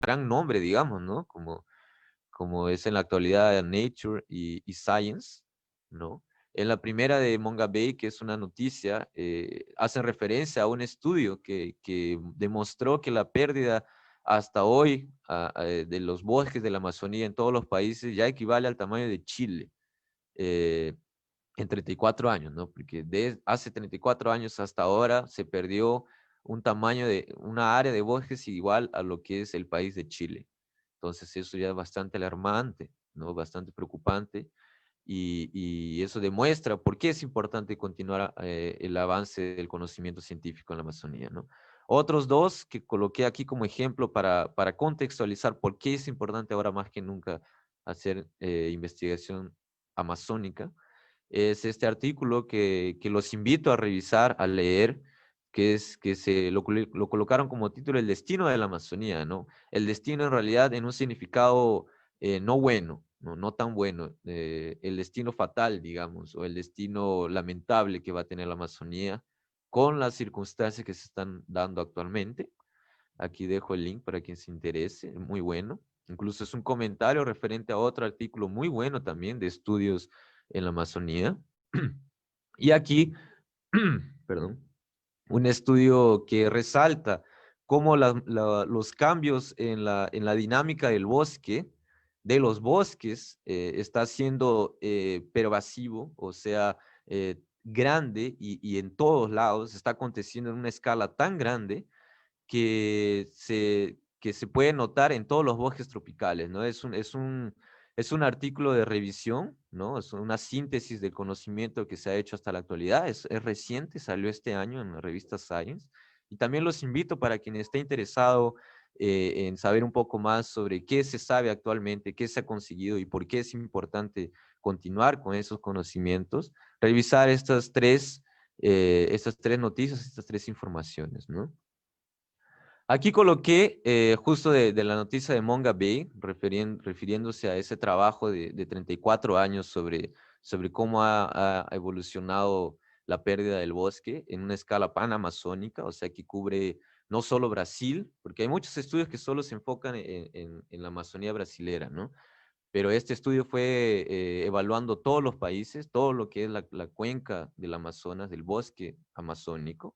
gran nombre, digamos, ¿no? Como es en la actualidad Nature y Science, ¿no? En la primera de Mongabay, que es una noticia, hacen referencia a un estudio que demostró que la pérdida hasta hoy de los bosques de la Amazonía en todos los países ya equivale al tamaño de Chile. eh, en 34 años, ¿no? Porque desde hace 34 años hasta ahora se perdió un tamaño de una área de bosques igual a lo que es el país de Chile. Entonces eso ya es bastante alarmante, ¿no? Bastante preocupante y eso demuestra por qué es importante continuar el avance del conocimiento científico en la Amazonía, ¿no? Otros dos que coloqué aquí como ejemplo para contextualizar por qué es importante ahora más que nunca hacer investigación amazónica es este artículo que los invito a revisar, a leer, que es que lo colocaron como título El destino de la Amazonía, ¿no? El destino en realidad en un significado no bueno, no tan bueno, el destino fatal, digamos, o el destino lamentable que va a tener la Amazonía con las circunstancias que se están dando actualmente. Aquí dejo el link para quien se interese, muy bueno. Incluso es un comentario referente a otro artículo muy bueno también de estudios en la Amazonía. Y aquí, perdón, un estudio que resalta cómo los cambios en la dinámica del bosque, de los bosques, está siendo pervasivo, o sea, grande y en todos lados, está aconteciendo en una escala tan grande que se puede notar en todos los bosques tropicales, ¿no? Es un artículo de revisión, ¿no? Es una síntesis del conocimiento que se ha hecho hasta la actualidad. Es reciente, salió este año en la revista Science. Y también los invito para quien esté interesado en saber un poco más sobre qué se sabe actualmente, qué se ha conseguido y por qué es importante continuar con esos conocimientos, revisar estas tres noticias, estas tres informaciones, ¿no? Aquí coloqué justo de la noticia de Monga Bay, refiriéndose a ese trabajo de 34 años sobre cómo ha evolucionado la pérdida del bosque en una escala panamazónica, o sea, que cubre no solo Brasil, porque hay muchos estudios que solo se enfocan en la Amazonía brasilera, ¿no? Pero este estudio fue evaluando todos los países, todo lo que es la cuenca del Amazonas, del bosque amazónico.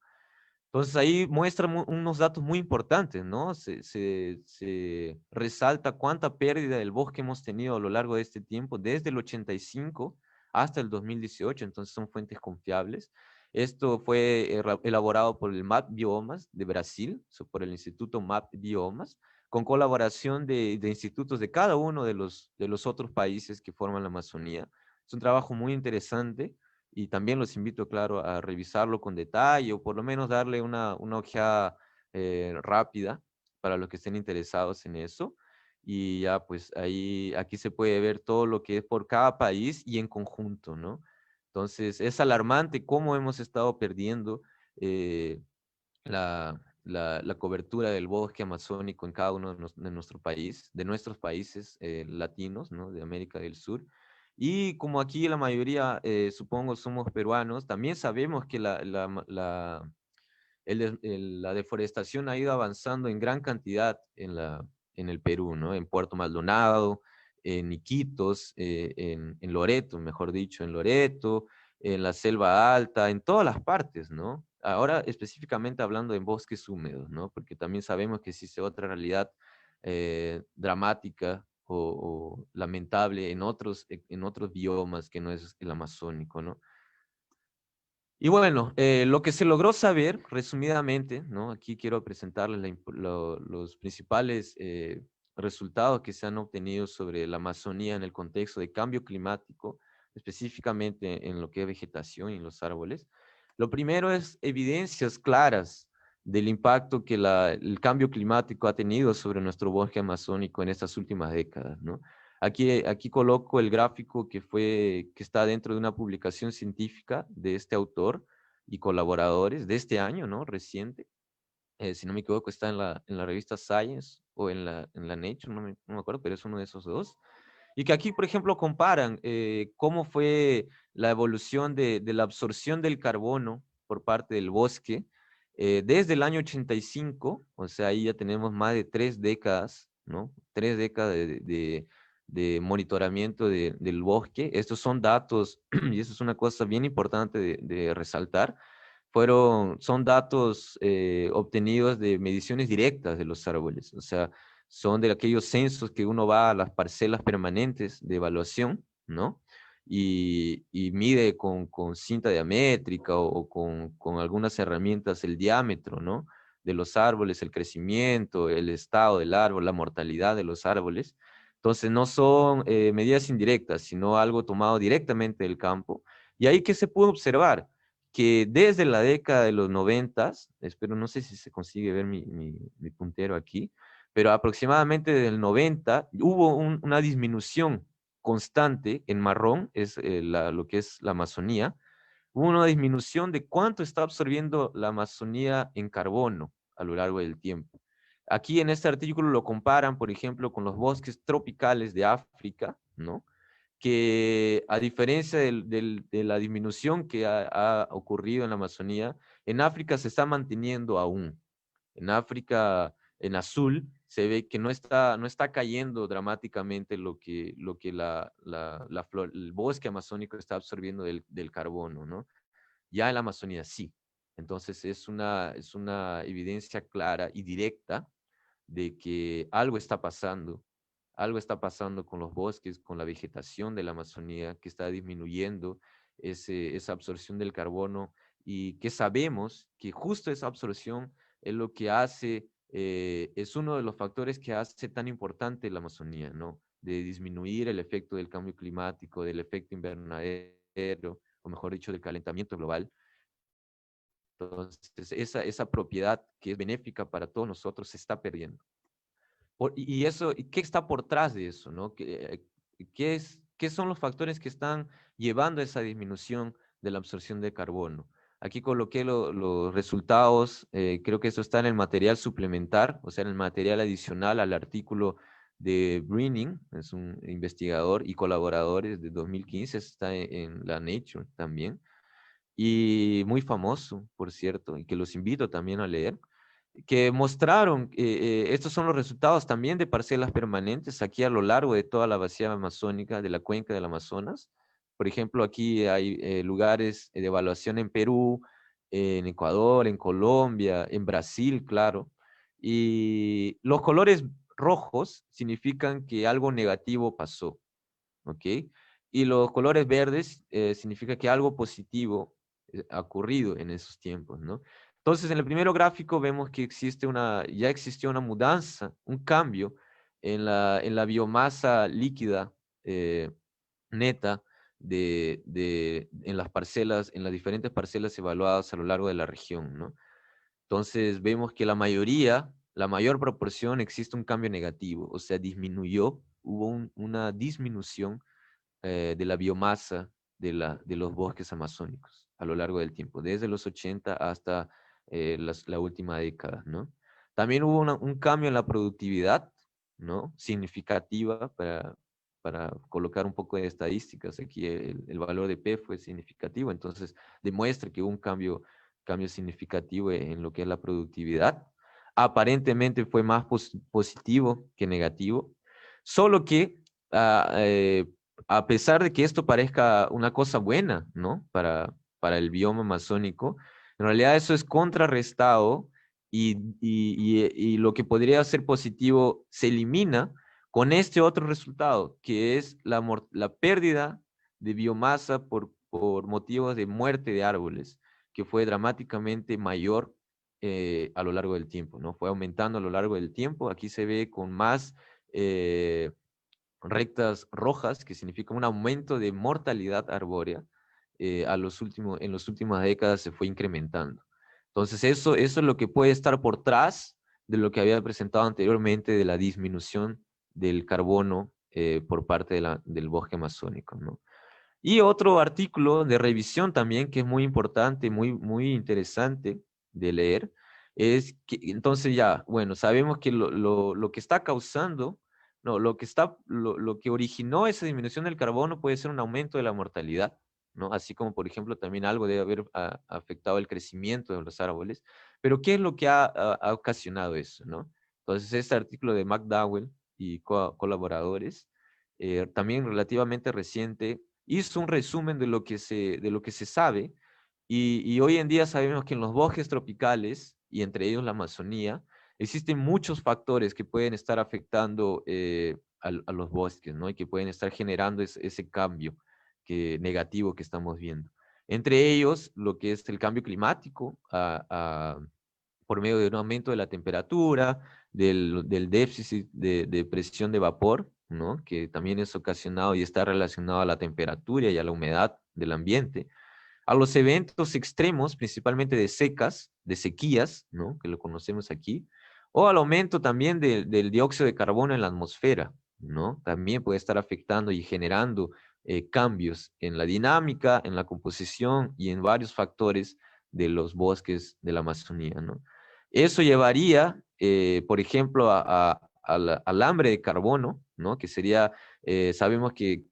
Entonces ahí muestra unos datos muy importantes, ¿no? Se resalta cuánta pérdida del bosque hemos tenido a lo largo de este tiempo, desde el 85 hasta el 2018, entonces son fuentes confiables. Esto fue elaborado por el MAP Biomas de Brasil, por el Instituto MAP Biomas, con colaboración de institutos de cada uno de los otros países que forman la Amazonía. Es un trabajo muy interesante y también los invito, claro, a revisarlo con detalle o por lo menos darle una ojeada rápida para los que estén interesados en eso. Y ya, pues ahí, aquí se puede ver todo lo que es por cada país y en conjunto, ¿no? Entonces, es alarmante cómo hemos estado perdiendo eh, la cobertura del bosque amazónico en cada uno de nuestro país, de nuestros países latinos, ¿no? De América del Sur. Y como aquí la mayoría, supongo, somos peruanos, también sabemos que la deforestación ha ido avanzando en gran cantidad en el Perú, ¿no? En Puerto Maldonado, en Iquitos, en Loreto, mejor dicho, en Loreto, en la Selva Alta, en todas las partes, ¿no? Ahora específicamente hablando de bosques húmedos, ¿no? Porque también sabemos que existe otra realidad dramática o lamentable en otros biomas que no es el amazónico, ¿no? Y bueno, lo que se logró saber, resumidamente, ¿no? Aquí quiero presentarles los principales resultados que se han obtenido sobre la Amazonía en el contexto de cambio climático, específicamente en lo que es vegetación y en los árboles. Lo primero es evidencias claras del impacto que el cambio climático ha tenido sobre nuestro bosque amazónico en estas últimas décadas, ¿no? Aquí coloco el gráfico que está dentro de una publicación científica de este autor y colaboradores de este año, ¿no? Reciente. Si no me equivoco, está en la revista Science o en la Nature, no me acuerdo, pero es uno de esos dos. Y que aquí, por ejemplo, comparan cómo fue la evolución de la absorción del carbono por parte del bosque desde el año 85, o sea, ahí ya tenemos más de 3 décadas ¿no? 3 décadas de monitoramiento del bosque. Estos son datos, y eso es una cosa bien importante de resaltar, son datos obtenidos de mediciones directas de los árboles, o sea, son de aquellos censos que uno va a las parcelas permanentes de evaluación, ¿no? Y mide con cinta diamétrica o con algunas herramientas el diámetro, ¿no? De los árboles, el crecimiento, el estado del árbol, la mortalidad de los árboles. Entonces no son medidas indirectas, sino algo tomado directamente del campo. Y ahí que se pudo observar que desde la década de los 90, espero, no sé si se consigue ver mi puntero aquí, pero aproximadamente del 90 hubo una disminución constante en marrón, es lo que es la Amazonía, hubo una disminución de cuánto está absorbiendo la Amazonía en carbono a lo largo del tiempo. Aquí en este artículo lo comparan, por ejemplo, con los bosques tropicales de África, ¿no? Que a diferencia de la disminución que ha ocurrido en la Amazonía, en África se está manteniendo aún. En África, en azul, se ve que no está cayendo dramáticamente lo que el bosque amazónico está absorbiendo del carbono, ¿no? Ya en la Amazonía sí. Entonces es una evidencia clara y directa de que algo está pasando con los bosques, con la vegetación de la Amazonía, que está disminuyendo esa absorción del carbono y que sabemos que justo esa absorción es lo que hace, es uno de los factores que hace tan importante la Amazonía, ¿no? De disminuir el efecto del cambio climático, del efecto invernadero, o mejor dicho, del calentamiento global. Entonces, esa propiedad que es benéfica para todos nosotros se está perdiendo. Y eso, ¿y qué está por detrás de eso, no? ¿Qué son los factores que están llevando a esa disminución de la absorción de carbono? Aquí coloqué los resultados, creo que eso está en el material suplementar, o sea, en el material adicional al artículo de Brenning, es un investigador y colaboradores de 2015, está en la Nature también, y muy famoso, por cierto, y que los invito también a leer, que mostraron, estos son los resultados también de parcelas permanentes aquí a lo largo de toda la vacía amazónica, de la cuenca del Amazonas. Por ejemplo, aquí hay lugares de evaluación en Perú, en Ecuador, en Colombia, en Brasil, claro. Y los colores rojos significan que algo negativo pasó, ¿ok? Y los colores verdes significa que algo positivo ha ocurrido en esos tiempos, ¿no? Entonces, en el primer gráfico vemos que ya existió una mudanza, un cambio en la biomasa líquida eh, neta en las diferentes parcelas evaluadas a lo largo de la región, ¿no? Entonces, vemos que la mayor proporción existe un cambio negativo, o sea, hubo una disminución de la biomasa de los bosques amazónicos a lo largo del tiempo, desde los 80 hasta la última década, ¿no? También hubo un cambio en la productividad, ¿no? Significativa para colocar un poco de estadísticas. Aquí el valor de P fue significativo, entonces demuestra que hubo un cambio significativo en lo que es la productividad. Aparentemente fue más positivo que negativo, solo que ah, a pesar de que esto parezca una cosa buena, ¿no? Para el bioma amazónico, en realidad eso es contrarrestado y lo que podría ser positivo se elimina con este otro resultado, que es la pérdida de biomasa por motivos de muerte de árboles, que fue dramáticamente mayor a lo largo del tiempo, ¿no? Fue aumentando a lo largo del tiempo. Aquí se ve con más rectas rojas, que significa un aumento de mortalidad arbórea, en las últimas décadas se fue incrementando. Entonces, eso es lo que puede estar por detrás de lo que había presentado anteriormente de la disminución del carbono por parte del bosque amazónico, ¿no? Y otro artículo de revisión también que es muy importante, muy, muy interesante de leer, es que entonces ya, bueno, sabemos que lo que está causando, no, lo que originó esa disminución del carbono puede ser un aumento de la mortalidad, ¿no? Así como, por ejemplo, también algo debe haber afectado el crecimiento de los árboles. Pero ¿qué es lo que ha ocasionado eso, no? Entonces, este artículo de McDowell y colaboradores, también relativamente reciente, hizo un resumen de lo que se sabe, y hoy en día sabemos que en los bosques tropicales, y entre ellos la Amazonía, existen muchos factores que pueden estar afectando a los bosques, ¿no? Y que pueden estar generando ese cambio negativo que estamos viendo. Entre ellos, lo que es el cambio climático, por medio de un aumento de la temperatura, del déficit de presión de vapor, ¿no? Que también es ocasionado y está relacionado a la temperatura y a la humedad del ambiente, a los eventos extremos, principalmente de secas, de sequías, ¿no? Que lo conocemos aquí, o al aumento también del dióxido de carbono en la atmósfera, ¿no? También puede estar afectando y generando cambios en la dinámica, en la composición y en varios factores de los bosques de la Amazonía, ¿no? Eso llevaría, por ejemplo, al hambre de carbono, ¿no? Que sería, sabemos que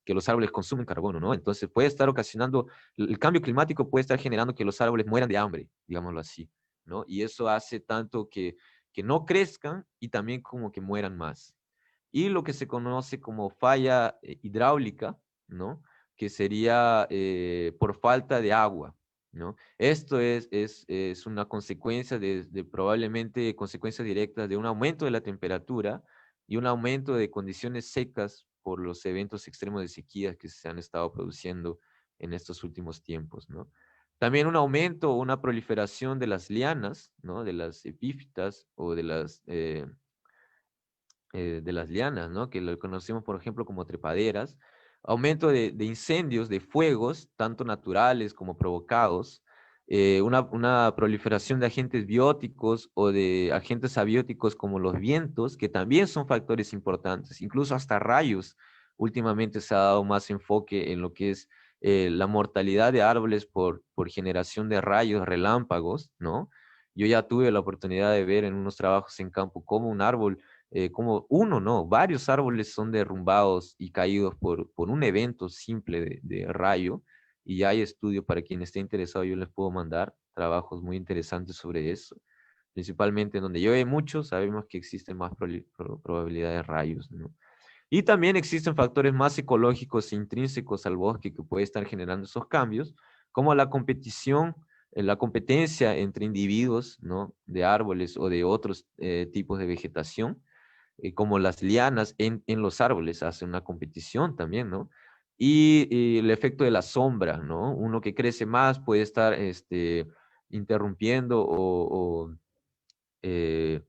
los árboles consumen carbono, ¿no? Entonces puede estar ocasionando, el cambio climático puede estar generando que los árboles mueran de hambre, digámoslo así, ¿no? Y eso hace tanto que no crezcan y también como que mueran más. Y lo que se conoce como falla hidráulica, ¿no? Que sería por falta de agua, ¿no? Esto es una consecuencia de probablemente consecuencias directas de un aumento de la temperatura y un aumento de condiciones secas por los eventos extremos de sequía que se han estado produciendo en estos últimos tiempos, ¿no? También un aumento o una proliferación de las lianas, ¿no? De las epífitas o de las lianas, ¿no? Que lo conocemos, por ejemplo, como trepaderas, aumento de incendios, de fuegos, tanto naturales como provocados, una proliferación de agentes bióticos o de agentes abióticos como los vientos, que también son factores importantes, incluso hasta rayos. Últimamente se ha dado más enfoque en lo que es la mortalidad de árboles por generación de rayos, relámpagos, ¿no? Yo ya tuve la oportunidad de ver en unos trabajos en campo cómo un árbol como uno, no, varios árboles son derrumbados y caídos por un evento simple de rayo, y hay estudios para quien esté interesado, yo les puedo mandar trabajos muy interesantes sobre eso, principalmente en donde llueve mucho, sabemos que existen más probabilidades de rayos, ¿no? Y también existen factores más ecológicos e intrínsecos al bosque que puede estar generando esos cambios, como la competición, la competencia entre individuos, ¿no? De árboles o de otros tipos de vegetación, como las lianas en los árboles, hacen una competición también, ¿no? Y el efecto de la sombra, ¿no? Uno que crece más puede estar interrumpiendo eh,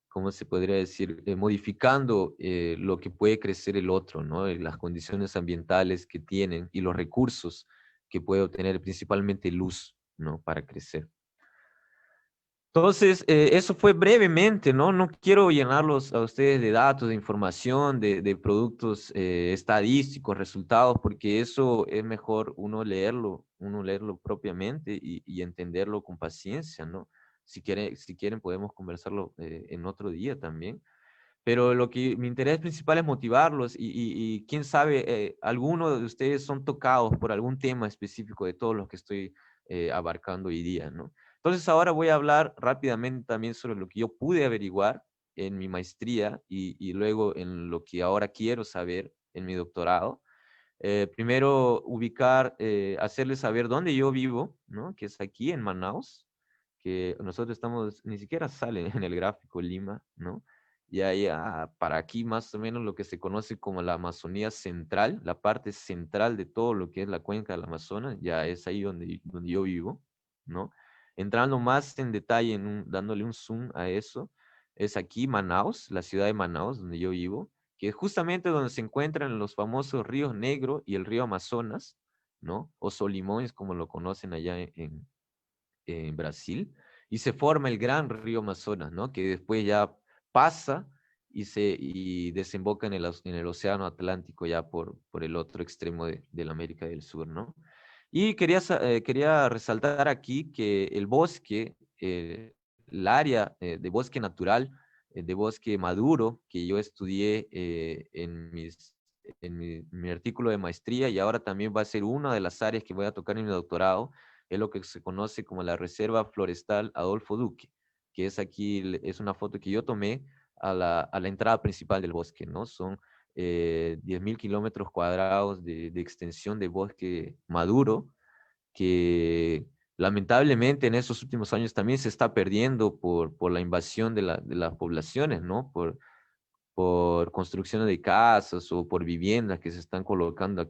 ¿cómo se podría decir? Modificando lo que puede crecer el otro, ¿no? Las condiciones ambientales que tienen y los recursos que puede obtener, principalmente luz, ¿no? Para crecer. Entonces, eso fue brevemente, ¿no? No quiero llenarlos a ustedes de datos, de información, de productos estadísticos, resultados, porque eso es mejor uno leerlo propiamente y entenderlo con paciencia, ¿no? Si quieren podemos conversarlo en otro día también. Pero lo que mi interés principal es motivarlos y quién sabe, algunos de ustedes son tocados por algún tema específico de todos los que estoy abarcando hoy día, ¿no? Entonces ahora voy a hablar rápidamente también sobre lo que yo pude averiguar en mi maestría y luego en lo que ahora quiero saber en mi doctorado. Primero ubicar, hacerles saber dónde yo vivo, ¿no? Que es aquí en Manaus, que nosotros estamos, ni siquiera sale en el gráfico Lima, ¿no? Y ahí para aquí más o menos lo que se conoce como la Amazonía central, la parte central de todo lo que es la cuenca del Amazonas, ya es ahí donde yo vivo, ¿no? Entrando más en detalle, dándole un zoom a eso, es aquí Manaus, la ciudad de Manaus, donde yo vivo, que es justamente donde se encuentran los famosos ríos Negro y el río Amazonas, ¿no? O Solimões, como lo conocen allá en Brasil, y se forma el gran río Amazonas, ¿no? Que después ya pasa y desemboca en el Océano Atlántico ya por el otro extremo de la América del Sur, ¿no? Y quería resaltar aquí que el bosque, el área de bosque natural, de bosque maduro, que yo estudié en mi artículo de maestría y ahora también va a ser una de las áreas que voy a tocar en mi doctorado, es lo que se conoce como la Reserva Florestal Adolfo Duque, que es aquí, es una foto que yo tomé a la entrada principal del bosque, ¿no? Son 10.000 kilómetros cuadrados de extensión de bosque maduro, que lamentablemente en estos últimos años también se está perdiendo por la invasión de las poblaciones, ¿no? Por construcciones de casas o por viviendas que se están colocando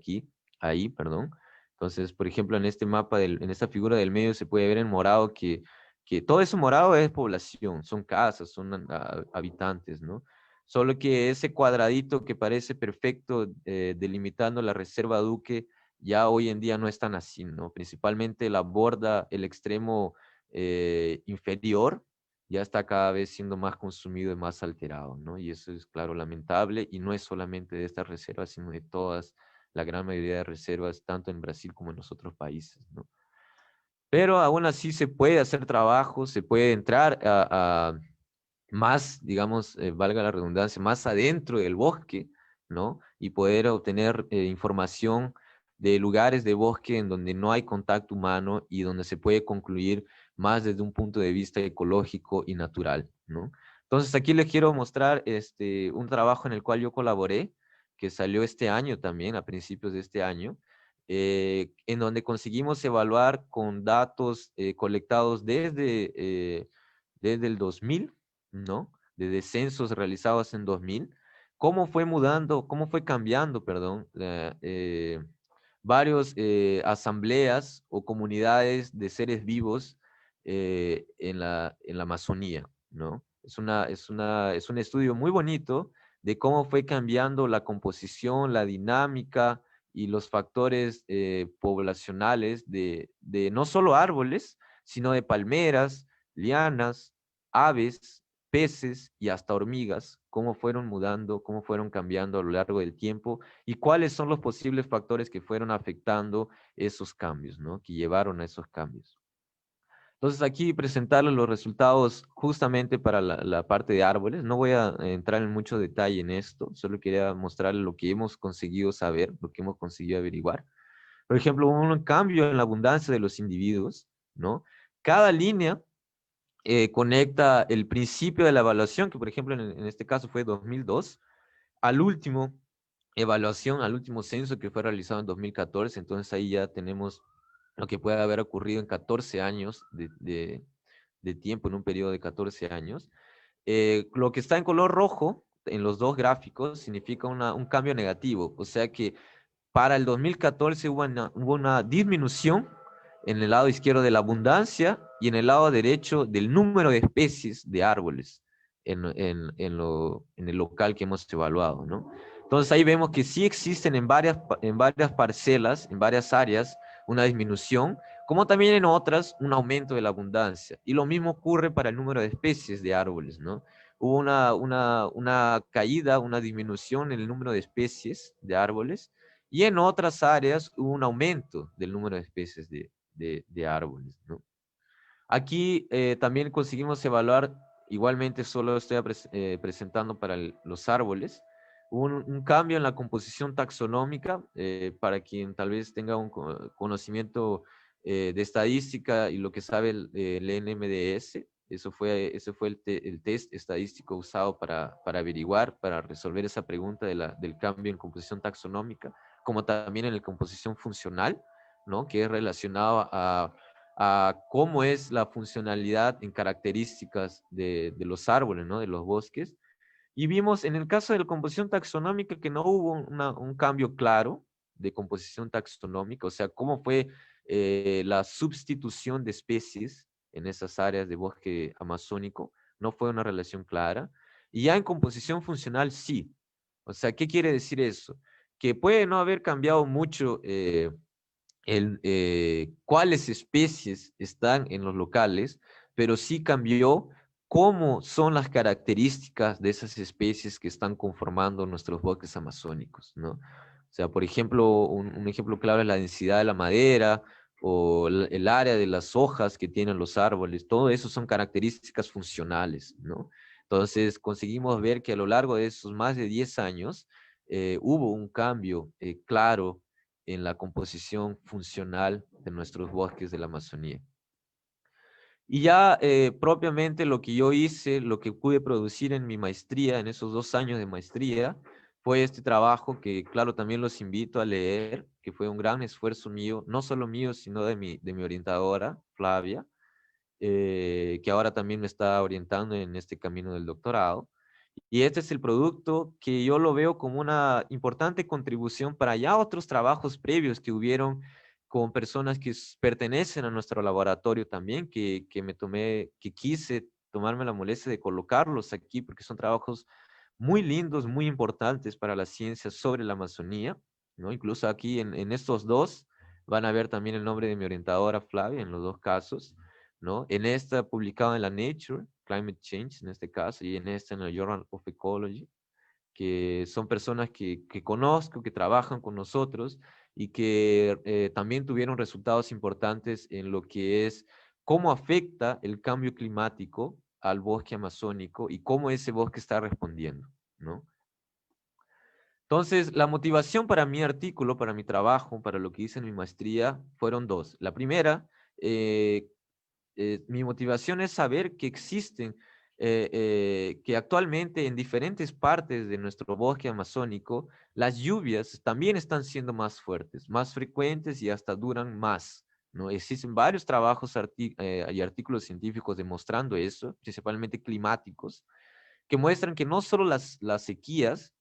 ahí, perdón. Entonces, por ejemplo, en este mapa, en esta figura del medio se puede ver en morado que todo eso morado es población, son casas, son habitantes, ¿no? Solo que ese cuadradito que parece perfecto delimitando la reserva Duque, ya hoy en día no es tan así, ¿no? Principalmente la borda, el extremo inferior, ya está cada vez siendo más consumido y más alterado, ¿no? Y eso es, claro, lamentable, y no es solamente de estas reservas, sino de todas, la gran mayoría de reservas, tanto en Brasil como en los otros países, ¿no? Pero aún así se puede hacer trabajo, se puede entrar a más, digamos, valga la redundancia, más adentro del bosque, ¿no? Y poder obtener información de lugares de bosque en donde no hay contacto humano y donde se puede concluir más desde un punto de vista ecológico y natural, ¿no? Entonces aquí les quiero mostrar un trabajo en el cual yo colaboré, que salió este año también, a principios de este año, en donde conseguimos evaluar con datos colectados desde el 2000, ¿no? De descensos realizados en 2000, cómo fue cambiando, perdón, varios asambleas o comunidades de seres vivos en la Amazonía, ¿no? Es un estudio muy bonito de cómo fue cambiando la composición, la dinámica y los factores poblacionales de no solo árboles, sino de palmeras, lianas, aves, peces y hasta hormigas, cómo fueron mudando, cómo fueron cambiando a lo largo del tiempo y cuáles son los posibles factores que fueron afectando esos cambios, ¿no? Que llevaron a esos cambios. Entonces aquí presentarles los resultados justamente para la parte de árboles. No voy a entrar en mucho detalle en esto, solo quería mostrarles lo que hemos conseguido saber, lo que hemos conseguido averiguar. Por ejemplo, un cambio en la abundancia de los individuos, ¿no? Cada línea conecta el principio de la evaluación, que por ejemplo en este caso fue 2002, al último evaluación, al último censo que fue realizado en 2014. Entonces ahí ya tenemos lo que puede haber ocurrido en 14 años de tiempo, en un periodo de 14 años. Lo que está en color rojo en los dos gráficos significa un cambio negativo, o sea que para el 2014 hubo una disminución en el lado izquierdo de la abundancia y en el lado derecho del número de especies de árboles en el local que hemos evaluado, ¿no? Entonces ahí vemos que sí existen en varias parcelas, en varias áreas, una disminución, como también en otras un aumento de la abundancia. Y lo mismo ocurre para el número de especies de árboles, ¿no? Hubo una caída, una disminución en el número de especies de árboles, y en otras áreas hubo un aumento del número de especies de árboles, ¿no? Aquí también conseguimos evaluar, igualmente solo estoy presentando para los árboles, un cambio en la composición taxonómica, para quien tal vez tenga un conocimiento de estadística y lo que sabe el NMDS. Ese fue el test estadístico usado para averiguar, para resolver esa pregunta del cambio en composición taxonómica, como también en la composición funcional, ¿no? Que es relacionado a cómo es la funcionalidad en características de los árboles, ¿no? De los bosques. Y vimos en el caso de la composición taxonómica que no hubo un cambio claro de composición taxonómica, o sea, cómo fue la sustitución de especies en esas áreas de bosque amazónico, no fue una relación clara. Y ya en composición funcional sí. O sea, ¿qué quiere decir eso? Que puede no haber cambiado mucho cuáles especies están en los locales, pero sí cambió cómo son las características de esas especies que están conformando nuestros bosques amazónicos, ¿no? O sea, por ejemplo, un ejemplo claro es la densidad de la madera o el área de las hojas que tienen los árboles. Todo eso son características funcionales, ¿no? Entonces, conseguimos ver que a lo largo de esos más de 10 años hubo un cambio claro en la composición funcional de nuestros bosques de la Amazonía. Y ya propiamente lo que yo hice, lo que pude producir en mi maestría, en esos 2 años de maestría, fue este trabajo que, claro, también los invito a leer, que fue un gran esfuerzo mío, no solo mío, sino de mi orientadora, Flavia, que ahora también me está orientando en este camino del doctorado. Y este es el producto que yo lo veo como una importante contribución para ya otros trabajos previos que hubieron con personas que pertenecen a nuestro laboratorio también, que quise tomarme la molestia de colocarlos aquí porque son trabajos muy lindos, muy importantes para la ciencia sobre la Amazonía, ¿no? Incluso aquí en estos dos van a ver también el nombre de mi orientadora Flavia en los dos casos, ¿no? En esta publicado en la Nature, Climate Change en este caso, y en esta en el Journal of Ecology, que son personas que conozco, que trabajan con nosotros y que también tuvieron resultados importantes en lo que es cómo afecta el cambio climático al bosque amazónico y cómo ese bosque está respondiendo, ¿no? Entonces, la motivación para mi artículo, para mi trabajo, para lo que hice en mi maestría, fueron dos. La primera, eh, mi motivación es saber que existen, que actualmente en diferentes partes de nuestro bosque amazónico, las lluvias también están siendo más fuertes, más frecuentes y hasta duran más, ¿no? Existen varios trabajos y artículos científicos demostrando eso, principalmente climáticos, que muestran que no solo las sequías,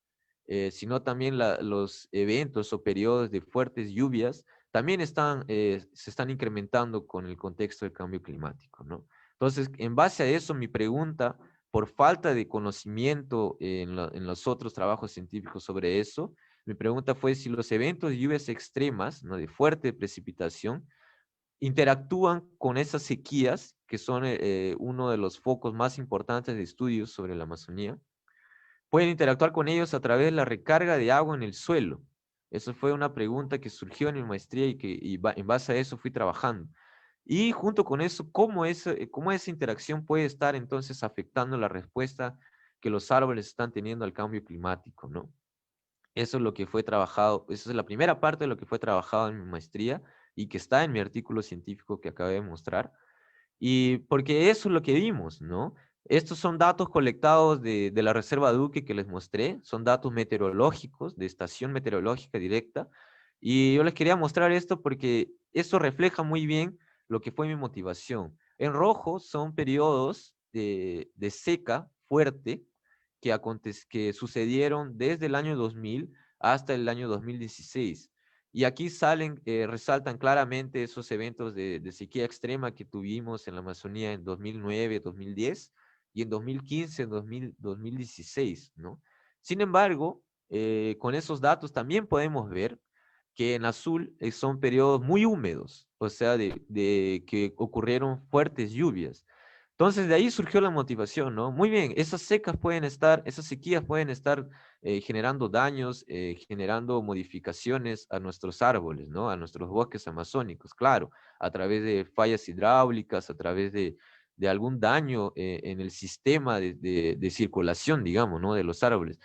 sino también los eventos o periodos de fuertes lluvias también se están incrementando con el contexto del cambio climático, ¿no? Entonces, en base a eso, mi pregunta, por falta de conocimiento en los otros trabajos científicos sobre eso, mi pregunta fue si los eventos de lluvias extremas, ¿no? De fuerte precipitación, interactúan con esas sequías, que son uno de los focos más importantes de estudios sobre la Amazonía, pueden interactuar con ellos a través de la recarga de agua en el suelo. Eso fue una pregunta que surgió en mi maestría en base a eso fui trabajando. Y junto con eso, cómo esa interacción puede estar entonces afectando la respuesta que los árboles están teniendo al cambio climático, ¿no? Eso es lo que fue trabajado, esa es la primera parte de lo que fue trabajado en mi maestría y que está en mi artículo científico que acabé de mostrar. Y porque eso es lo que vimos, ¿no? Estos son datos colectados de la Reserva Duque que les mostré, son datos meteorológicos, de estación meteorológica directa, y yo les quería mostrar esto porque eso refleja muy bien lo que fue mi motivación. En rojo son periodos de seca fuerte que sucedieron desde el año 2000 hasta el año 2016. Y aquí resaltan claramente esos eventos de sequía extrema que tuvimos en la Amazonía en 2009, 2010 y en 2015, 2016, ¿no? Sin embargo, con esos datos también podemos ver que en azul son periodos muy húmedos, o sea, de que ocurrieron fuertes lluvias. Entonces de ahí surgió la motivación, ¿no? Muy bien, esas sequías pueden estar generando daños, generando modificaciones a nuestros árboles, ¿no? A nuestros bosques amazónicos, claro, a través de fallas hidráulicas, a través de algún daño en el sistema de circulación, digamos, ¿no? De los árboles.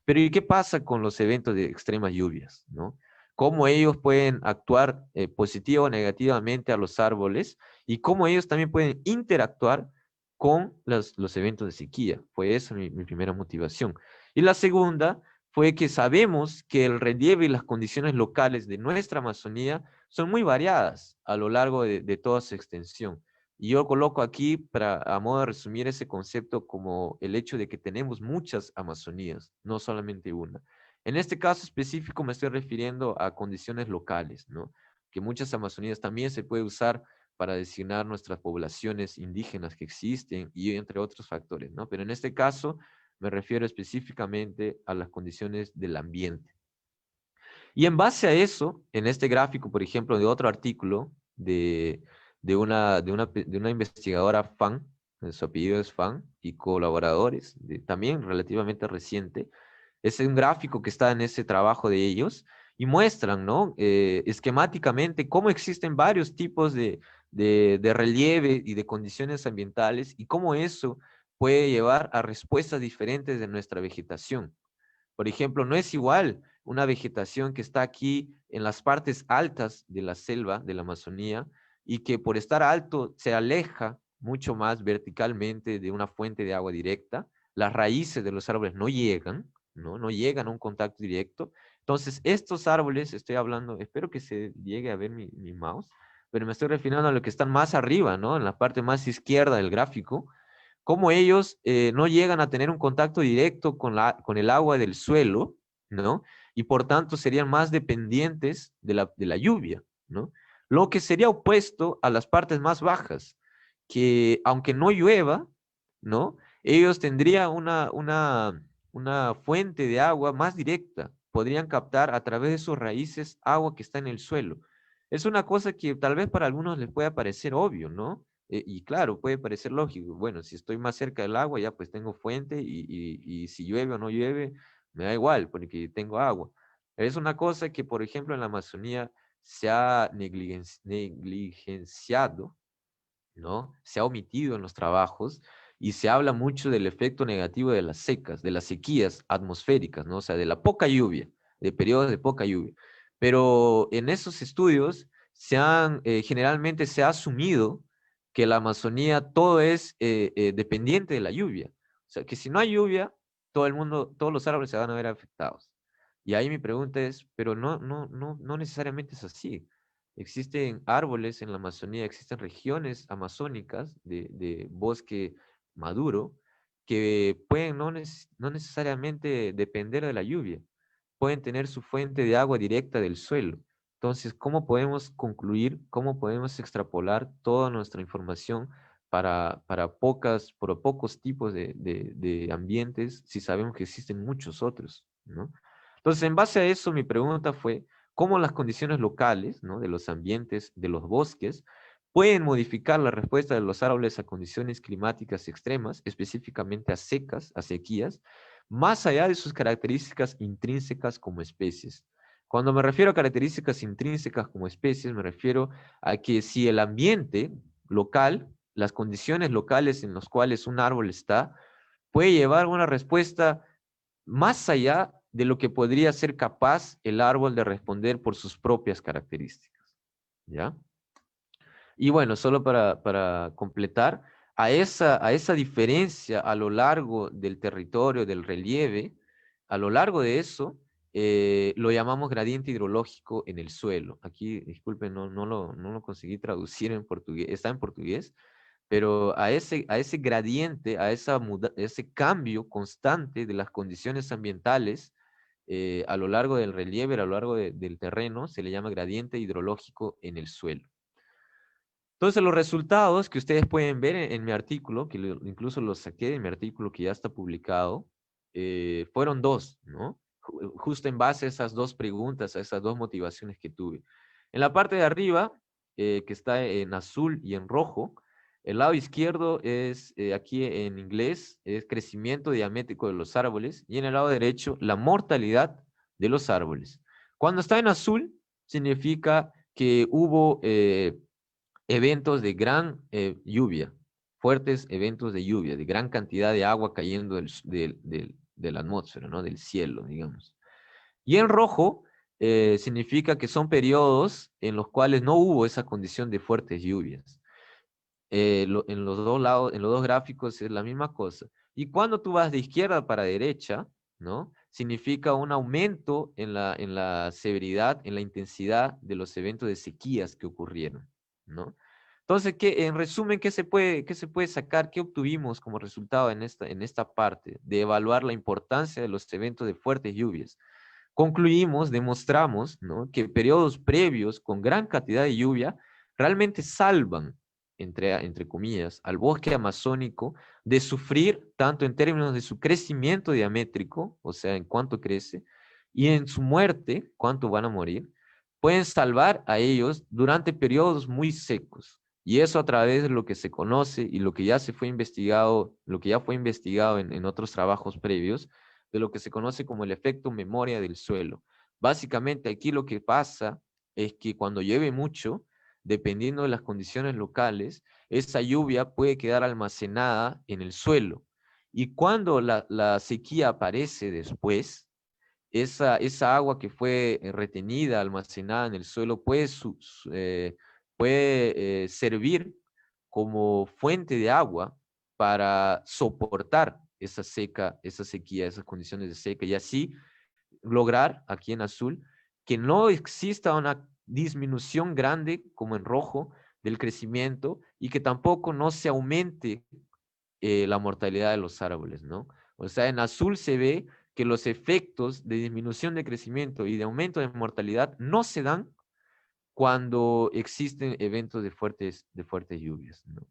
Pero ¿y qué pasa con los eventos de extremas lluvias, ¿no? Cómo ellos pueden actuar positiva o negativamente a los árboles y cómo ellos también pueden interactuar con los eventos de sequía. Fue esa mi primera motivación. Y la segunda fue que sabemos que el relieve y las condiciones locales de nuestra Amazonía son muy variadas a lo largo de toda su extensión. Y yo coloco aquí, a modo de resumir ese concepto, como el hecho de que tenemos muchas Amazonías, no solamente una. En este caso específico me estoy refiriendo a condiciones locales, ¿no? Que muchas Amazonías también se puede usar para designar nuestras poblaciones indígenas que existen y entre otros factores, ¿no? Pero en este caso me refiero específicamente a las condiciones del ambiente. Y en base a eso, en este gráfico, por ejemplo, de otro artículo de una investigadora Fan, su apellido es Fan, y colaboradores, también relativamente reciente, es un gráfico que está en ese trabajo de ellos y muestran, ¿no? Esquemáticamente cómo existen varios tipos de relieve y de condiciones ambientales y cómo eso puede llevar a respuestas diferentes de nuestra vegetación. Por ejemplo, no es igual una vegetación que está aquí en las partes altas de la selva, de la Amazonía, y que por estar alto se aleja mucho más verticalmente de una fuente de agua directa. Las raíces de los árboles no llegan, ¿no? No llegan a un contacto directo. Entonces, estos árboles, estoy hablando, espero que se llegue a ver mi mouse, pero me estoy refiriendo a lo que están más arriba, ¿no? En la parte más izquierda del gráfico, cómo ellos no llegan a tener un contacto directo con el agua del suelo, ¿no? Y por tanto serían más dependientes de la lluvia, ¿no? Lo que sería opuesto a las partes más bajas, que aunque no llueva, ¿no? Ellos tendrían una fuente de agua más directa, podrían captar a través de sus raíces agua que está en el suelo. Es una cosa que tal vez para algunos les pueda parecer obvio, ¿no? Y claro, puede parecer lógico. Bueno, si estoy más cerca del agua, ya pues tengo fuente y si llueve o no llueve, me da igual porque tengo agua. Es una cosa que, por ejemplo, en la Amazonía se ha negligenciado, ¿no? Se ha omitido en los trabajos y se habla mucho del efecto negativo de las secas, de las sequías atmosféricas, ¿no? O sea, de la poca lluvia, de periodos de poca lluvia. Pero en esos estudios generalmente se ha asumido que la Amazonía todo es dependiente de la lluvia. O sea, que si no hay lluvia, todo el mundo, todos los árboles se van a ver afectados. Y ahí mi pregunta es, pero no necesariamente es así. Existen árboles en la Amazonía, existen regiones amazónicas de bosque maduro que pueden no necesariamente depender de la lluvia, pueden tener su fuente de agua directa del suelo. Entonces, ¿cómo podemos concluir, cómo podemos extrapolar toda nuestra información para pocos tipos de ambientes si sabemos que existen muchos otros, ¿no? Entonces, en base a eso, mi pregunta fue, ¿cómo las condiciones locales, ¿no? De los ambientes, de los bosques, pueden modificar la respuesta de los árboles a condiciones climáticas extremas, específicamente a secas, a sequías, más allá de sus características intrínsecas como especies? Cuando me refiero a características intrínsecas como especies, me refiero a que si el ambiente local, las condiciones locales en las cuales un árbol está, puede llevar una respuesta más allá de lo que podría ser capaz el árbol de responder por sus propias características, ¿ya? Y bueno, solo para completar, a esa diferencia a lo largo del territorio, del relieve, a lo largo de eso, lo llamamos gradiente hidrológico en el suelo. Aquí, disculpen, no lo conseguí traducir en portugués, está en portugués, pero a ese gradiente, ese cambio constante de las condiciones ambientales a lo largo del relieve, a lo largo del terreno, se le llama gradiente hidrológico en el suelo. Entonces, los resultados que ustedes pueden ver en mi artículo, que incluso los saqué de mi artículo que ya está publicado, fueron dos, ¿no? Justo en base a esas dos preguntas, a esas dos motivaciones que tuve. En la parte de arriba, que está en azul y en rojo, el lado izquierdo es, aquí en inglés, es crecimiento diamétrico de los árboles, y en el lado derecho, la mortalidad de los árboles. Cuando está en azul, significa que hubo eventos de gran lluvia, fuertes eventos de lluvia, de gran cantidad de agua cayendo de la atmósfera, ¿no? Del cielo, digamos. Y en rojo significa que son periodos en los cuales no hubo esa condición de fuertes lluvias. En los dos lados, en los dos gráficos es la misma cosa. Y cuando tú vas de izquierda para derecha, ¿no? Significa un aumento en la severidad, en la intensidad de los eventos de sequías que ocurrieron, ¿no? Entonces, en resumen, ¿qué se puede sacar? ¿Qué obtuvimos como resultado en esta parte de evaluar la importancia de los eventos de fuertes lluvias? Concluimos, demostramos, ¿no? Que periodos previos con gran cantidad de lluvia realmente salvan, entre comillas, al bosque amazónico de sufrir tanto en términos de su crecimiento diamétrico, o sea, en cuánto crece, y en su muerte, cuánto van a morir, pueden salvar a ellos durante periodos muy secos. Y eso a través de lo que se conoce y lo que ya se fue investigado, lo que ya fue investigado en otros trabajos previos, de lo que se conoce como el efecto memoria del suelo. Básicamente aquí lo que pasa es que cuando llueve mucho, dependiendo de las condiciones locales, esa lluvia puede quedar almacenada en el suelo. Y cuando la sequía aparece después, esa agua que fue retenida, almacenada en el suelo, puede servir como fuente de agua para soportar esa sequía, esas condiciones de seca, y así lograr, aquí en azul, que no exista una disminución grande, como en rojo, del crecimiento, y que tampoco no se aumente la mortalidad de los árboles, ¿no? O sea, en azul se ve que los efectos de disminución de crecimiento y de aumento de mortalidad no se dan cuando existen eventos de fuertes lluvias, ¿no?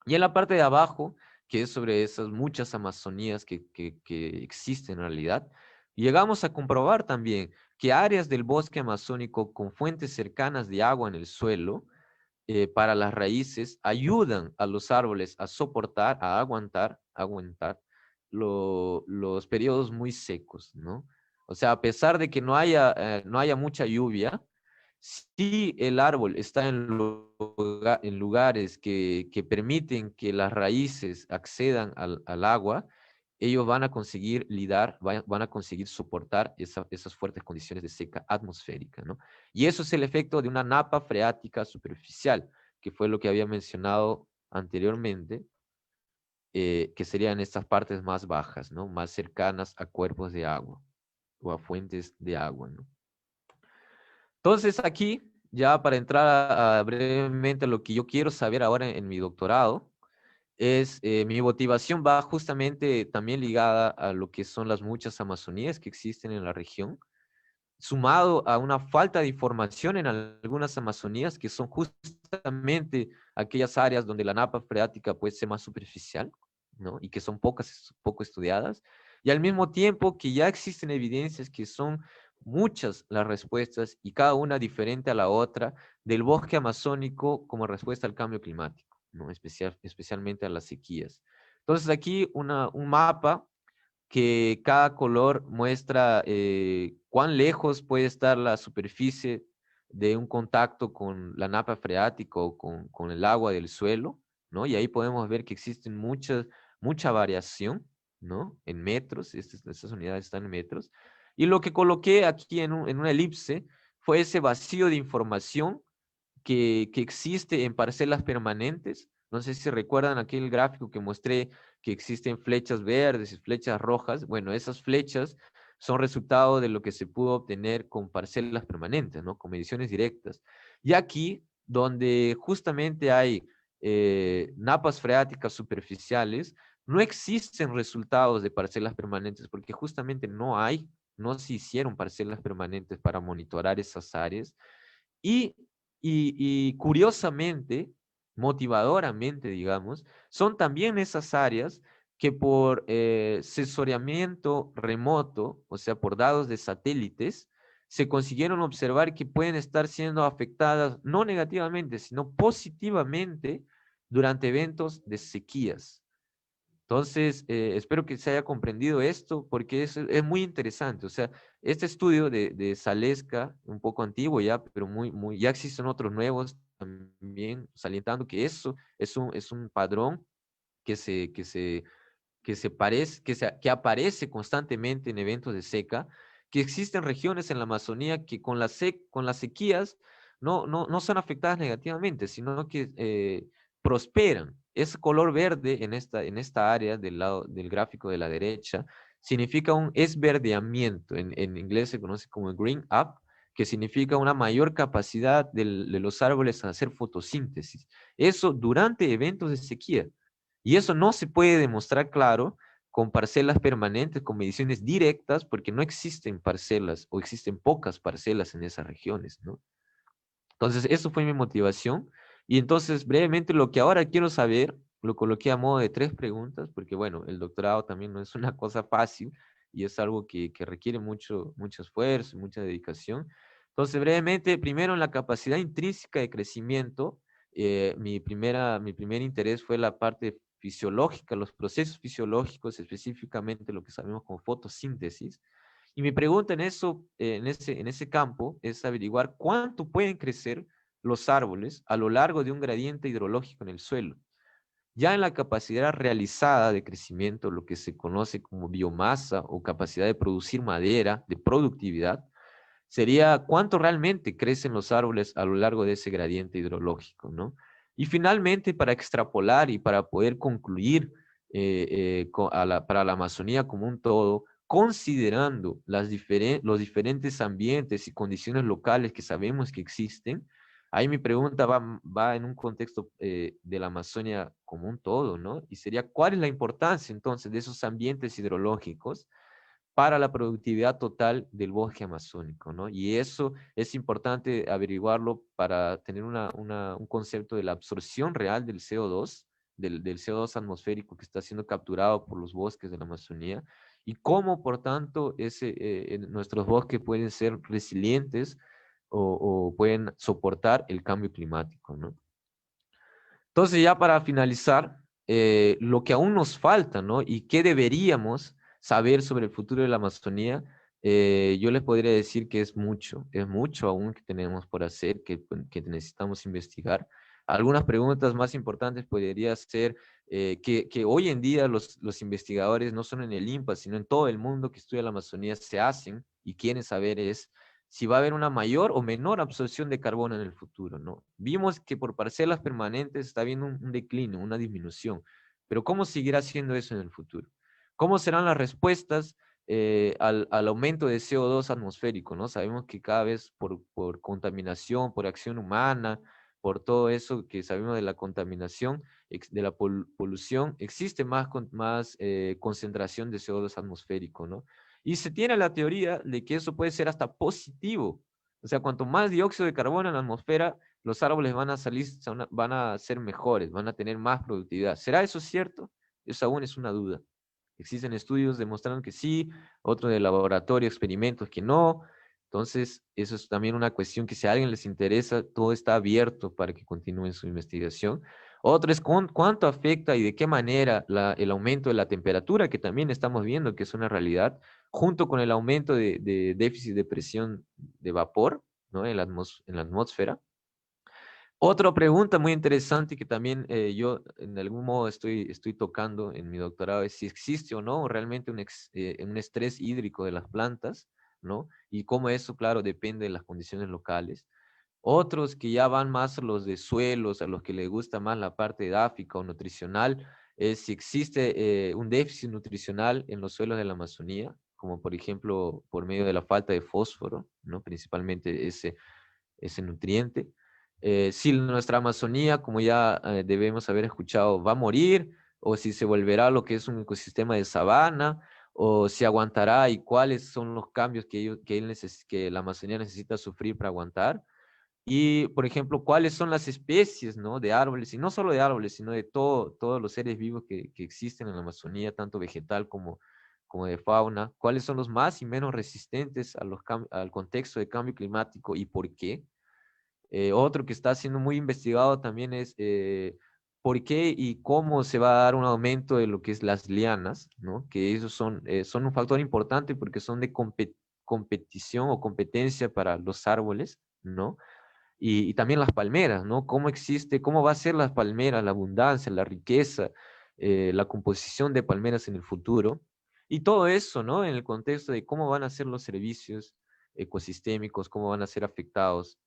Y en la parte de abajo, que es sobre esas muchas Amazonías que existen en realidad, llegamos a comprobar también que áreas del bosque amazónico con fuentes cercanas de agua en el suelo, para las raíces, ayudan a los árboles a soportar, a aguantar los periodos muy secos, ¿no? O sea, a pesar de que no haya mucha lluvia, si el árbol está en lugares que permiten que las raíces accedan al agua, ellos van a conseguir van a conseguir soportar esas fuertes condiciones de seca atmosférica, ¿no? Y eso es el efecto de una napa freática superficial, que fue lo que había mencionado anteriormente, que serían estas partes más bajas, ¿no? Más cercanas a cuerpos de agua o a fuentes de agua, ¿no? Entonces aquí, ya para entrar brevemente a lo que yo quiero saber ahora en mi doctorado, es mi motivación va justamente también ligada a lo que son las muchas Amazonías que existen en la región, sumado a una falta de información en algunas Amazonías que son justamente aquellas áreas donde la napa freática puede ser más superficial, ¿no? Y que son poco estudiadas, y al mismo tiempo que ya existen evidencias que son muchas las respuestas y cada una diferente a la otra del bosque amazónico como respuesta al cambio climático, ¿no? Especialmente a las sequías. Entonces aquí un mapa que cada color muestra cuán lejos puede estar la superficie de un contacto con la napa freática o con el agua del suelo, ¿no? Y ahí podemos ver que existen mucha variación, ¿no? En metros, estas unidades están en metros. Y lo que coloqué aquí en una elipse fue ese vacío de información que existe en parcelas permanentes. No sé si recuerdan aquel gráfico que mostré que existen flechas verdes y flechas rojas. Bueno, esas flechas son resultado de lo que se pudo obtener con parcelas permanentes, ¿no? Con mediciones directas. Y aquí, donde justamente hay napas freáticas superficiales, no existen resultados de parcelas permanentes porque justamente no se hicieron parcelas permanentes para monitorar esas áreas. Y, y curiosamente, motivadoramente, digamos, son también esas áreas que por sensoriamiento remoto, o sea, por datos de satélites, se consiguieron observar que pueden estar siendo afectadas no negativamente, sino positivamente durante eventos de sequías. Entonces, espero que se haya comprendido esto porque es muy interesante. O sea, este estudio de Zaleska, un poco antiguo ya, pero ya existen otros nuevos también, salientando que eso es un padrón que que aparece constantemente en eventos de seca, que existen regiones en la Amazonía que con las sequías no son afectadas negativamente, sino que prosperan. Ese color verde en esta área del lado del gráfico de la derecha significa un esverdeamiento. En inglés se conoce como green up, que significa una mayor capacidad de los árboles a hacer fotosíntesis. Eso durante eventos de sequía. Y eso no se puede demostrar claro con parcelas permanentes, con mediciones directas, porque no existen parcelas o existen pocas parcelas en esas regiones, ¿no? Entonces, eso fue mi motivación. Y entonces, brevemente, lo que ahora quiero saber, lo coloqué a modo de 3 preguntas, porque bueno, el doctorado también no es una cosa fácil y es algo que requiere mucho esfuerzo, mucha dedicación. Entonces, brevemente, primero en la capacidad intrínseca de crecimiento, mi primer interés fue la parte fisiológica, los procesos fisiológicos, específicamente lo que sabemos como fotosíntesis. Y mi pregunta en ese campo es averiguar cuánto pueden crecer los árboles a lo largo de un gradiente hidrológico en el suelo. Ya en la capacidad realizada de crecimiento, lo que se conoce como biomasa o capacidad de producir madera, de productividad, sería cuánto realmente crecen los árboles a lo largo de ese gradiente hidrológico, ¿no? Y finalmente, para extrapolar y para poder concluir para la Amazonía como un todo, considerando los diferentes ambientes y condiciones locales que sabemos que existen, ahí mi pregunta va en un contexto de la Amazonia como un todo, ¿no? Y sería, ¿cuál es la importancia entonces de esos ambientes hidrológicos para la productividad total del bosque amazónico, ¿no? Y eso es importante averiguarlo para tener un concepto de la absorción real del CO2, del CO2 atmosférico que está siendo capturado por los bosques de la Amazonía, y cómo, por tanto, nuestros bosques pueden ser resilientes o pueden soportar el cambio climático, ¿no? Entonces, ya para finalizar, lo que aún nos falta, ¿no? Y qué deberíamos saber sobre el futuro de la Amazonía, yo les podría decir que es mucho aún que tenemos por hacer, que necesitamos investigar. Algunas preguntas más importantes podría ser que hoy en día los investigadores, no solo en el INPA, sino en todo el mundo que estudia la Amazonía, se hacen y quieren saber es si va a haber una mayor o menor absorción de carbono en el futuro, ¿no? Vimos que por parcelas permanentes está habiendo un decline, una disminución, pero ¿cómo seguirá siendo eso en el futuro? ¿Cómo serán las respuestas al aumento de CO2 atmosférico, ¿no? Sabemos que cada vez por contaminación, por acción humana, por todo eso que sabemos de la contaminación, de la polución, existe más concentración de CO2 atmosférico, ¿no? Y se tiene la teoría de que eso puede ser hasta positivo. O sea, cuanto más dióxido de carbono en la atmosfera, los árboles van a salir, van a ser mejores, van a tener más productividad. ¿Será eso cierto? Eso aún es una duda. Existen estudios demostrando que sí, otros de laboratorio, experimentos que no. Entonces, eso es también una cuestión que si a alguien les interesa, todo está abierto para que continúen su investigación. Otro es cuánto afecta y de qué manera el aumento de la temperatura, que también estamos viendo que es una realidad, junto con el aumento de déficit de presión de vapor, ¿no? En la atmósfera. Otra pregunta muy interesante que también yo en algún modo estoy tocando en mi doctorado es si existe o no realmente un estrés hídrico de las plantas, ¿no? Y cómo eso, claro, depende de las condiciones locales. Otros que ya van más a los de suelos, a los que les gusta más la parte edáfica o nutricional, es si existe un déficit nutricional en los suelos de la Amazonía, como por ejemplo por medio de la falta de fósforo, ¿no? Principalmente ese nutriente. Si nuestra Amazonía, como ya debemos haber escuchado, va a morir, o si se volverá lo que es un ecosistema de sabana, o si aguantará y cuáles son los cambios que la Amazonía necesita sufrir para aguantar. Y, por ejemplo, cuáles son las especies, ¿no? De árboles, y no solo de árboles, sino de todos los seres vivos que existen en la Amazonía, tanto vegetal como de fauna, cuáles son los más y menos resistentes al contexto de cambio climático y por qué. Otro que está siendo muy investigado también es por qué y cómo se va a dar un aumento de lo que es las lianas, ¿no? Que esos son un factor importante porque son de competición o competencia para los árboles, ¿no? Y también las palmeras, ¿no? ¿Cómo existe, cómo va a ser las palmeras, la abundancia, la riqueza, la composición de palmeras en el futuro? Y todo eso, ¿no? En el contexto de cómo van a ser los servicios ecosistémicos, cómo van a ser afectados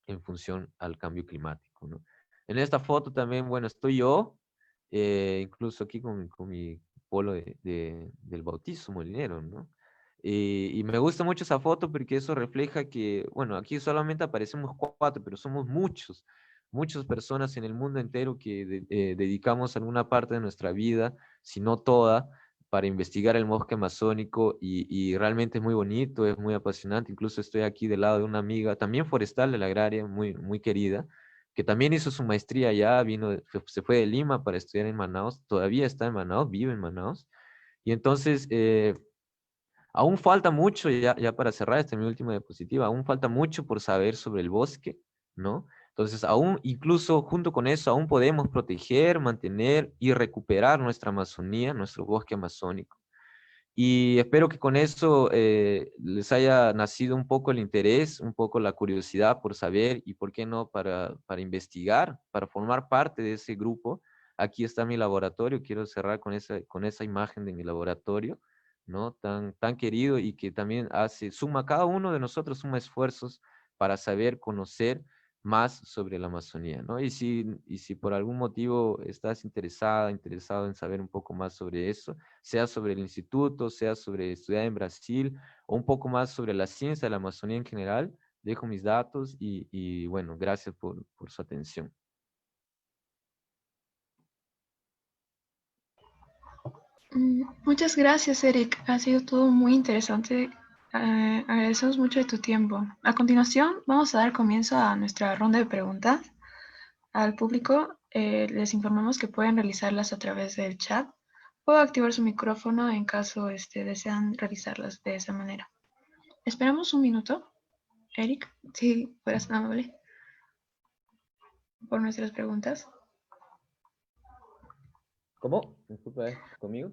en función al cambio climático, ¿no? En esta foto también, bueno, estoy yo, incluso aquí con mi polo del bautizo molinero, ¿no? Y me gusta mucho esa foto porque eso refleja que, bueno, aquí solamente aparecemos cuatro, pero somos muchas personas en el mundo entero que dedicamos alguna parte de nuestra vida, si no toda, para investigar el bosque amazónico y realmente es muy bonito, es muy apasionante. Incluso estoy aquí del lado de una amiga, también forestal de la agraria, muy querida, que también hizo su maestría allá, se fue de Lima para estudiar en Manaus, todavía está en Manaus, vive en Manaus. Y entonces, aún falta mucho, ya para cerrar esta mi última diapositiva, aún falta mucho por saber sobre el bosque, ¿no? Entonces, aún, incluso junto con eso, aún podemos proteger, mantener y recuperar nuestra Amazonía, nuestro bosque amazónico. Y espero que con eso les haya nacido un poco el interés, un poco la curiosidad por saber y por qué no para investigar, para formar parte de ese grupo. Aquí está mi laboratorio, quiero cerrar con esa imagen de mi laboratorio, ¿no? Tan querido y que también cada uno de nosotros suma esfuerzos para saber, conocer, más sobre la Amazonía, ¿no? Y si por algún motivo estás interesado en saber un poco más sobre eso, sea sobre el instituto, sea sobre estudiar en Brasil, o un poco más sobre la ciencia de la Amazonía en general, dejo mis datos y bueno, gracias por su atención. Muchas gracias, Eric. Ha sido todo muy interesante. Agradecemos mucho de tu tiempo. A continuación, vamos a dar comienzo a nuestra ronda de preguntas. Al público les informamos que pueden realizarlas a través del chat o activar su micrófono en caso desean realizarlas de esa manera. Esperamos un minuto, Eric, si fueras tan amable, por nuestras preguntas. ¿Cómo? Disculpa, ¿conmigo?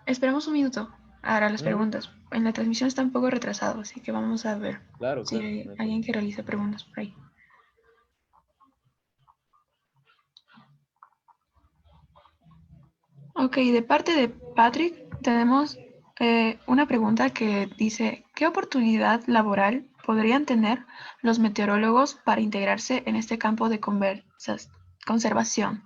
Esperamos un minuto para las Ujú. preguntas. En la transmisión está un poco retrasado, así que vamos a ver Claro, si claro, hay no hay alguien problema. que realice preguntas por ahí. Ok, de parte de Patrick tenemos una pregunta que dice, ¿qué oportunidad laboral podrían tener los meteorólogos para integrarse en este campo de conservación?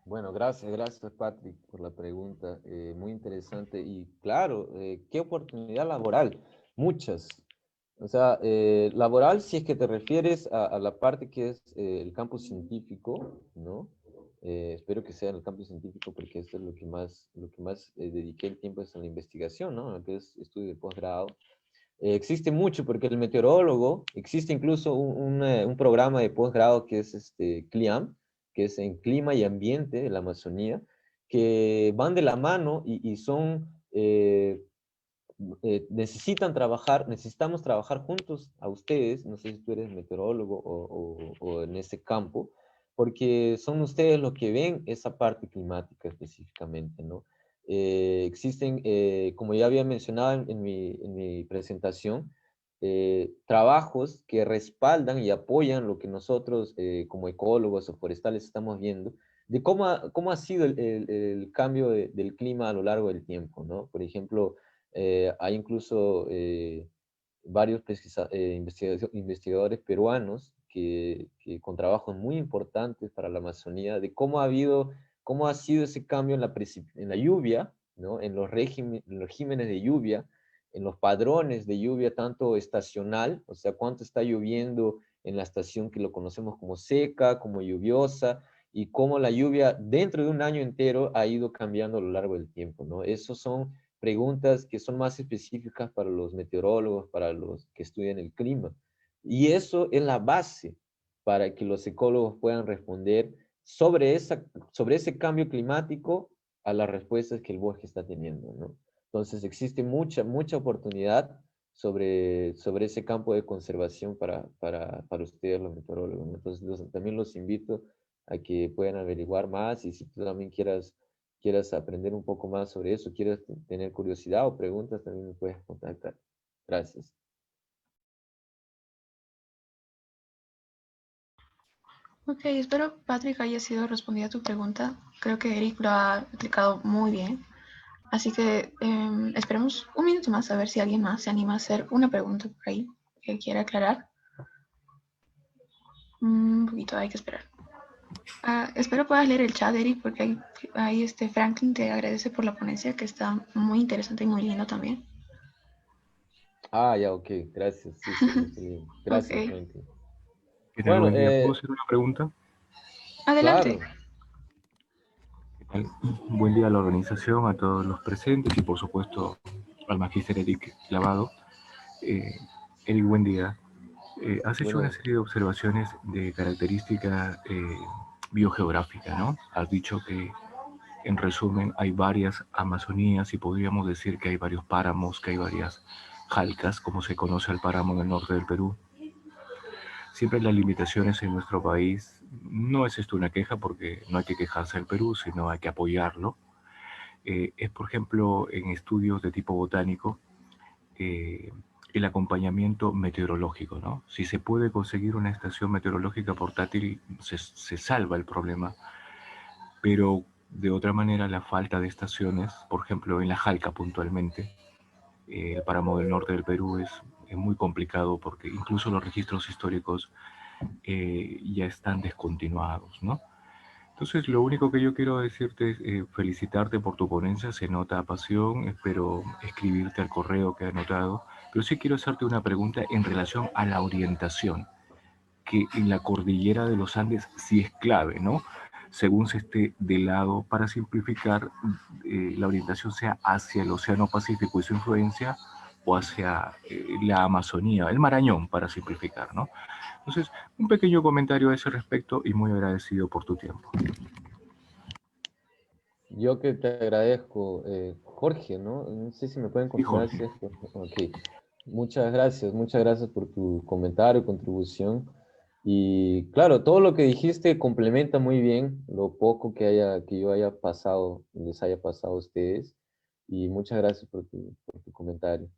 Bueno, gracias Patrick por la pregunta, muy interesante y claro, ¿qué oportunidad laboral? Muchas. O sea, laboral si es que te refieres a la parte que es el campo científico, ¿no? Espero que sea en el campo científico porque esto es lo que más dediqué el tiempo es a la investigación, ¿no? Lo que es estudio de posgrado. Existe mucho porque el meteorólogo, existe incluso un programa de posgrado que es CLIAM, que es en clima y ambiente de la Amazonía, que van de la mano y son, necesitamos trabajar juntos a ustedes, no sé si tú eres meteorólogo o en ese campo, porque son ustedes los que ven esa parte climática específicamente, ¿no? Existen, como ya había mencionado en mi presentación, trabajos que respaldan y apoyan lo que nosotros como ecólogos o forestales estamos viendo, de cómo ha sido el cambio del clima a lo largo del tiempo, ¿no? Por ejemplo, hay incluso varios investigadores peruanos que con trabajos muy importantes para la Amazonía, de cómo ha sido ese cambio en la lluvia, ¿no? En los regímenes de lluvia, en los padrones de lluvia, tanto estacional, o sea, cuánto está lloviendo en la estación que lo conocemos como seca, como lluviosa, y cómo la lluvia dentro de un año entero ha ido cambiando a lo largo del tiempo, ¿no? Esos son preguntas que son más específicas para los meteorólogos, para los que estudian el clima. Y eso es la base para que los ecólogos puedan responder sobre ese cambio climático a las respuestas que el bosque está teniendo, ¿no? Entonces existe mucha oportunidad sobre ese campo de conservación para ustedes los meteorólogos, ¿no? Entonces también los invito a que puedan averiguar más y si tú también quieras aprender un poco más sobre eso, quieres tener curiosidad o preguntas, también me puedes contactar. Gracias. Ok, espero Patrick haya sido respondida a tu pregunta. Creo que Eric lo ha explicado muy bien. Así que esperemos un minuto más a ver si alguien más se anima a hacer una pregunta por ahí que quiera aclarar. Un poquito, hay que esperar. Espero puedas leer el chat, Eric, porque ahí Franklin te agradece por la ponencia, que está muy interesante y muy lindo también. Ah, ya, ok, gracias. Sí, sí, muy bien. Gracias, Ok, Franklin. ¿Qué tal? Bueno, Buen día. ¿Puedo hacer una pregunta? adelante. claro. ¿Qué tal? Buen día a la organización, a todos los presentes y por supuesto al magíster Eric Lavado. Eh, Eric, buen día. Has hecho una Bueno, serie de observaciones de característica biogeográfica, ¿no? Has dicho que, en resumen, hay varias Amazonías y podríamos decir que hay varios páramos, que hay varias jalcas, como se conoce al páramo en el norte del Perú. Siempre las limitaciones en nuestro país, no es esto una queja porque no hay que quejarse del Perú, sino hay que apoyarlo. Es, por ejemplo, en estudios de tipo botánico, eh, el acompañamiento meteorológico, ¿no? Si se puede conseguir una estación meteorológica portátil, se salva el problema, pero de otra manera la falta de estaciones, por ejemplo en la Jalca puntualmente, el páramo del norte del Perú es muy complicado porque incluso los registros históricos ya están descontinuados, ¿no? Entonces, lo único que yo quiero decirte es felicitarte por tu ponencia, se nota pasión, espero escribirte al correo que he anotado, pero sí quiero hacerte una pregunta en relación a la orientación, que en la cordillera de los Andes sí es clave, ¿no? Según se esté de lado, para simplificar, la orientación sea hacia el Océano Pacífico y su influencia, o hacia la Amazonía, el Marañón, para simplificar, ¿no? Entonces, un pequeño comentario a ese respecto y muy agradecido por tu tiempo. Yo que te agradezco, Jorge, ¿no? No sé si me pueden Sí, considerar Jorge. si es Jorge. Ok. Muchas gracias por tu comentario, contribución. Y claro, todo lo que dijiste complementa muy bien lo poco que yo haya pasado, les haya pasado a ustedes. Y muchas gracias por tu comentario.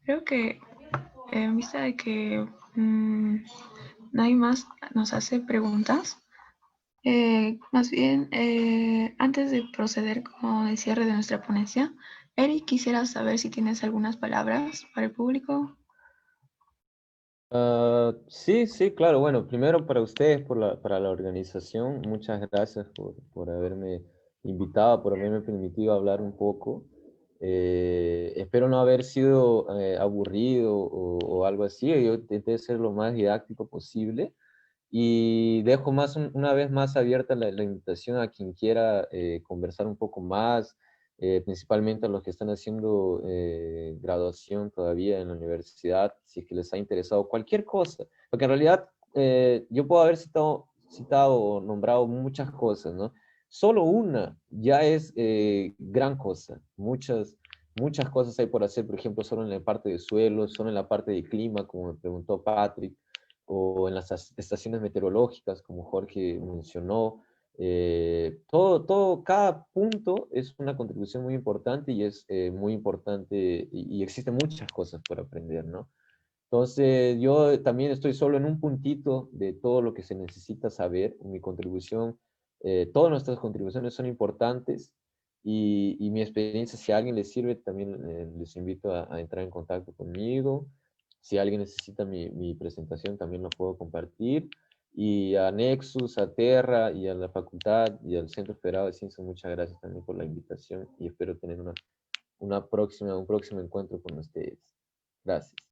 Creo que en vista de que nadie más nos hace preguntas, más bien, antes de proceder con el cierre de nuestra ponencia, Eric, quisiera saber si tienes algunas palabras para el público. Sí, sí, claro. Bueno, primero para ustedes, para la organización, muchas gracias por haberme invitado, por haberme permitido hablar un poco. Espero no haber sido aburrido o algo así. Yo intenté ser lo más didáctico posible y dejo una vez más abierta la invitación a quien quiera conversar un poco más, principalmente a los que están haciendo graduación todavía en la universidad, si es que les ha interesado cualquier cosa, porque en realidad yo puedo haber citado o nombrado muchas cosas, ¿no? Solo una ya es gran cosa, muchas cosas hay por hacer, por ejemplo, solo en la parte de suelo, solo en la parte de clima, como me preguntó Patrick, o en las estaciones meteorológicas, como Jorge mencionó. Cada punto es una contribución muy importante y es muy importante y existen muchas cosas por aprender, ¿no? Entonces, yo también estoy solo en un puntito de todo lo que se necesita saber. Mi contribución, todas nuestras contribuciones son importantes y mi experiencia, si a alguien le sirve, también les invito a entrar en contacto conmigo. Si alguien necesita mi presentación, también lo puedo compartir. Y a Nexus, a Terra y a la facultad y al Centro Federado de Ciencias, muchas gracias también por la invitación y espero tener un próximo encuentro con ustedes. Gracias.